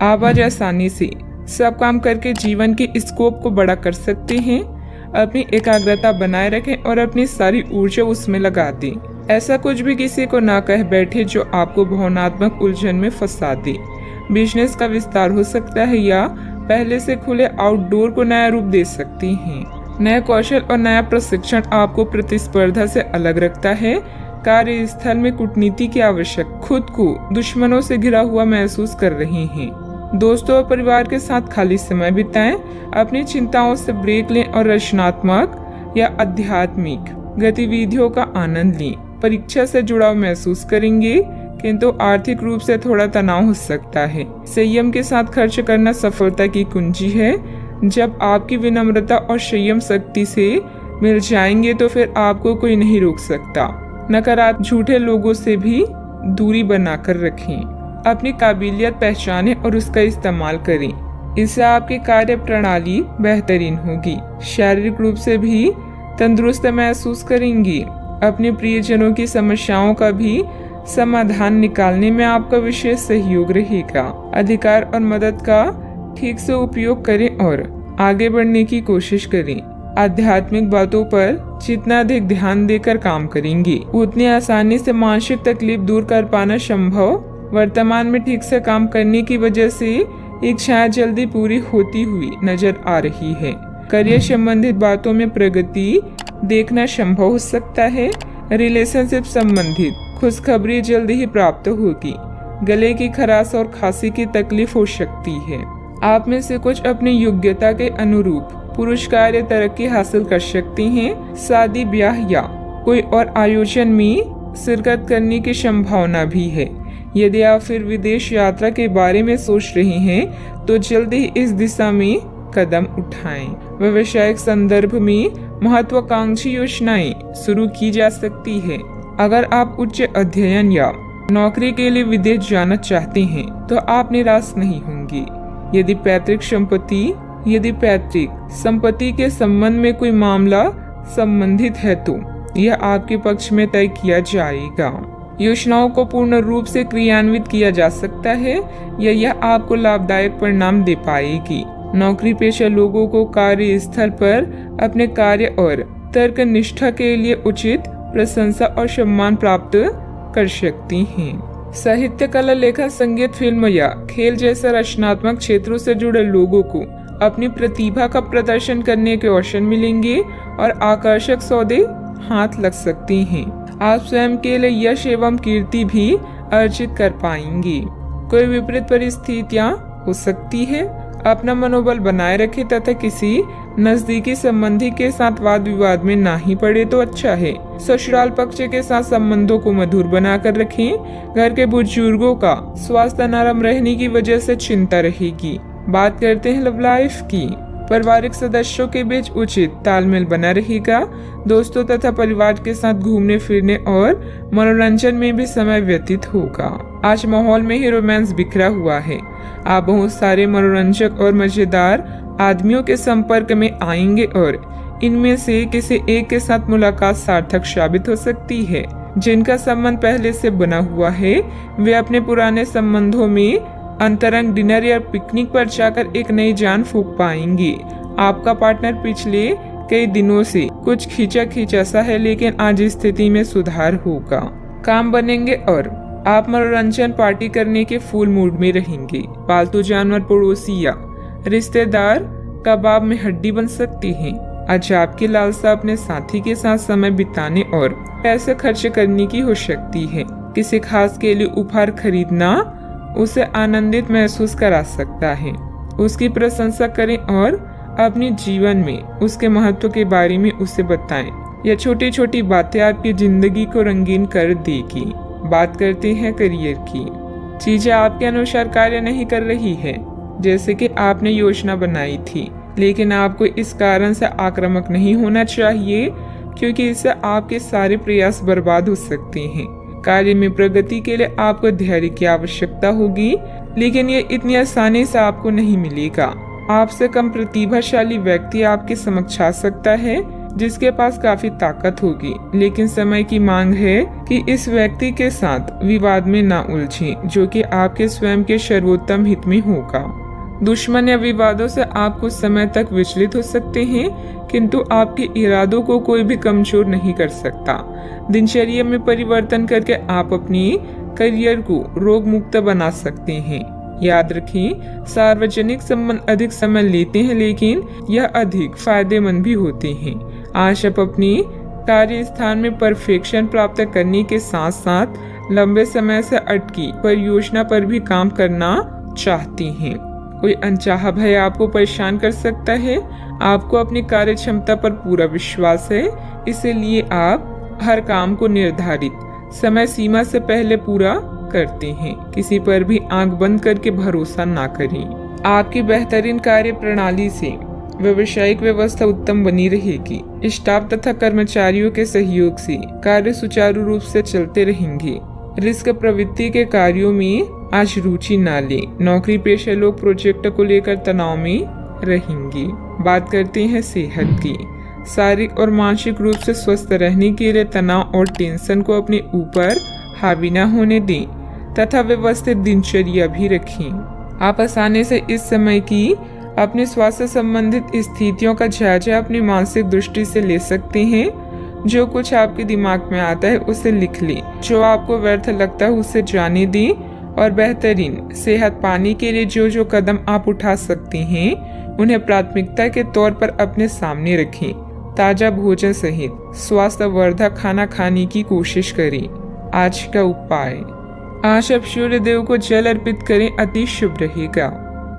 आप आज आसानी से सब काम करके जीवन के स्कोप को बड़ा कर सकते हैं। अपनी एकाग्रता बनाए रखें और अपनी सारी ऊर्जा उसमें लगा दें। ऐसा कुछ भी किसी को ना कह बैठे जो आपको भावनात्मक उलझन में फंसा दे। बिजनेस का विस्तार हो सकता है या पहले से खुले आउटडोर को नया रूप दे सकती हैं। नया कौशल और नया प्रशिक्षण आपको प्रतिस्पर्धा से अलग रखता है। कार्यस्थल में कूटनीति की आवश्यक, खुद को दुश्मनों से घिरा हुआ महसूस कर रहे हैं। दोस्तों और परिवार के साथ खाली समय बिताएं। अपनी चिंताओं से ब्रेक लें और रचनात्मक या आध्यात्मिक गतिविधियों का आनंद लें। परीक्षा से जुड़ाव महसूस करेंगे, किंतु आर्थिक रूप से थोड़ा तनाव हो सकता है। संयम के साथ खर्च करना सफलता की कुंजी है। जब आपकी विनम्रता और संयम शक्ति से मिल जाएंगे तो फिर आपको कोई नहीं रोक सकता। नकारात्मक झूठे लोगों से भी दूरी बनाकर रखें। अपनी काबिलियत पहचानें और उसका इस्तेमाल करें। इससे आपकी कार्य प्रणाली बेहतरीन होगी। शारीरिक रूप से भी तंदुरुस्त महसूस करेंगी। अपने प्रियजनों की समस्याओं का भी समाधान निकालने में आपका विशेष सहयोग रहेगा। अधिकार और मदद का ठीक से उपयोग करें और आगे बढ़ने की कोशिश करें। आध्यात्मिक बातों पर जितना अधिक ध्यान देकर काम करेंगे, उतनी आसानी से मानसिक तकलीफ दूर कर पाना संभव। वर्तमान में ठीक से काम करने की वजह से इच्छाएं जल्दी पूरी होती हुई नजर आ रही है। करियर संबंधित बातों में प्रगति देखना संभव हो सकता है। रिलेशनशिप संबंधित खुशखबरी जल्दी ही प्राप्त होगी। गले की खराश और खांसी की तकलीफ हो सकती है। आप में से कुछ अपनी योग्यता के अनुरूप पुरस्कार या तरक्की हासिल कर सकते हैं। शादी, ब्याह या कोई और आयोजन में शिरकत करने की संभावना भी है। यदि आप फिर विदेश यात्रा के बारे में सोच रहे हैं तो जल्दी ही इस दिशा में कदम उठाएं। व्यावसायिक संदर्भ में महत्वाकांक्षी योजनाएं शुरू की जा सकती है। अगर आप उच्च अध्ययन या नौकरी के लिए विदेश जाना चाहते हैं तो आप निराश नहीं होंगे। यदि पैतृक संपत्ति के संबंध में कोई मामला संबंधित है तो यह आपके पक्ष में तय किया जाएगा। योजनाओं को पूर्ण रूप से क्रियान्वित किया जा सकता है या यह आपको लाभदायक परिणाम दे पाएगी। नौकरी पेशा लोगों को कार्यस्थल पर अपने कार्य और तर्क निष्ठा के लिए उचित प्रशंसा और सम्मान प्राप्त कर सकती हैं। साहित्य, कला, लेखन, संगीत, फिल्म या खेल जैसे रचनात्मक क्षेत्रों से जुड़े लोगों को अपनी प्रतिभा का प्रदर्शन करने के अवसर मिलेंगे और आकर्षक सौदे हाथ लग सकती हैं। आप स्वयं के लिए यश एवं कीर्ति भी अर्जित कर पाएंगे। कोई विपरीत परिस्थितियां हो सकती है। अपना मनोबल बनाए रखें तथा किसी नजदीकी संबंधी के साथ वाद विवाद में ना ही पड़े तो अच्छा है। ससुराल पक्ष के साथ संबंधों को मधुर बनाकर रखें। घर के बुजुर्गों का स्वास्थ्य नरम रहने की वजह से चिंता रहेगी। बात करते हैं लव लाइफ की। पारिवारिक सदस्यों के बीच उचित तालमेल बना रहेगा। दोस्तों तथा परिवार के साथ घूमने फिरने और मनोरंजन में भी समय व्यतीत होगा। आज माहौल में ही रोमांस बिखरा हुआ है। आप बहुत सारे मनोरंजक और मजेदार आदमियों के संपर्क में आएंगे और इनमें से किसी एक के साथ मुलाकात सार्थक साबित हो सकती है। जिनका संबंध पहले से बना हुआ है वे अपने पुराने संबंधों में अंतरंग डिनर या पिकनिक पर जाकर एक नई जान फूंक पाएंगे। आपका पार्टनर पिछले कई दिनों से कुछ खींचा सा है, लेकिन आज स्थिति में सुधार होगा। काम बनेंगे और आप मनोरंजन पार्टी करने के फुल मूड में रहेंगे। पालतू जानवर, पड़ोसी या रिश्तेदार कबाब में हड्डी बन सकती हैं। आज आपकी लालसा अपने साथी के साथ समय बिताने और पैसे खर्च करने की हो सकती है। किसी खास के लिए उपहार खरीदना उसे आनंदित महसूस करा सकता है। उसकी प्रशंसा करें और अपने जीवन में उसके महत्व के बारे में उसे बताएं। यह छोटी छोटी बातें आपकी जिंदगी को रंगीन कर देगी। बात करते हैं करियर की। चीजें आपके अनुसार कार्य नहीं कर रही है जैसे कि आपने योजना बनाई थी, लेकिन आपको इस कारण से आक्रामक नहीं होना चाहिए क्योंकि इससे आपके सारे प्रयास बर्बाद हो सकते हैं। कार्य में प्रगति के लिए आपको धैर्य की आवश्यकता होगी, लेकिन ये इतनी आसानी से आपको नहीं मिलेगा। आपसे कम प्रतिभाशाली व्यक्ति आपके समक्ष आ सकता है जिसके पास काफी ताकत होगी, लेकिन समय की मांग है कि इस व्यक्ति के साथ विवाद में ना उलझें, जो कि आपके स्वयं के सर्वोत्तम हित में होगा। दुश्मन या विवादों से आप कुछ समय तक विचलित हो सकते हैं, किंतु आपके इरादों को कोई भी कमजोर नहीं कर सकता। दिनचर्या में परिवर्तन करके आप अपनी करियर को रोग मुक्त बना सकते हैं। याद रखें, सार्वजनिक संबंध अधिक समय लेते हैं, लेकिन यह अधिक फायदेमंद भी होते हैं। आज आप अपनी कार्य स्थान में परफेक्शन प्राप्त करने के साथ साथ लंबे समय से अटकी परियोजना पर भी काम करना चाहती हैं। कोई अनचाहा भय आपको परेशान कर सकता है। आपको अपनी कार्य क्षमता पर पूरा विश्वास है, इसलिए आप हर काम को निर्धारित समय सीमा से पहले पूरा करते हैं। किसी पर भी आंख बंद करके भरोसा ना करें। आपकी बेहतरीन कार्य प्रणाली से व्यावसायिक व्यवस्था उत्तम बनी रहेगी। स्टाफ तथा कर्मचारियों के सहयोग से कार्य सुचारू रूप से चलते रहेंगे। रिस्क प्रवृत्ति के कार्यों में आज रुचि ना लें। नौकरी पेशा लोग प्रोजेक्ट को लेकर तनाव में रहेंगे। बात करते हैं सेहत की। शारीरिक और मानसिक रूप से स्वस्थ रहने के लिए तनाव और टेंशन को अपने ऊपर हावी न होने दें तथा व्यवस्थित दिनचर्या भी रखें। आप आसानी से इस समय की अपने स्वास्थ्य संबंधित स्थितियों का जायजा अपनी मानसिक दृष्टि से ले सकते हैं। जो कुछ आपके दिमाग में आता है उसे लिख लें। जो आपको व्यर्थ लगता है उसे जाने दें और बेहतरीन सेहत पाने के लिए जो जो कदम आप उठा सकते हैं उन्हें प्राथमिकता के तौर पर अपने सामने रखें। ताजा भोजन सहित स्वास्थ्यवर्धक खाना खाने की कोशिश करें। आज का उपाय, आज आप सूर्य देव को जल अर्पित करें, अति शुभ रहेगा।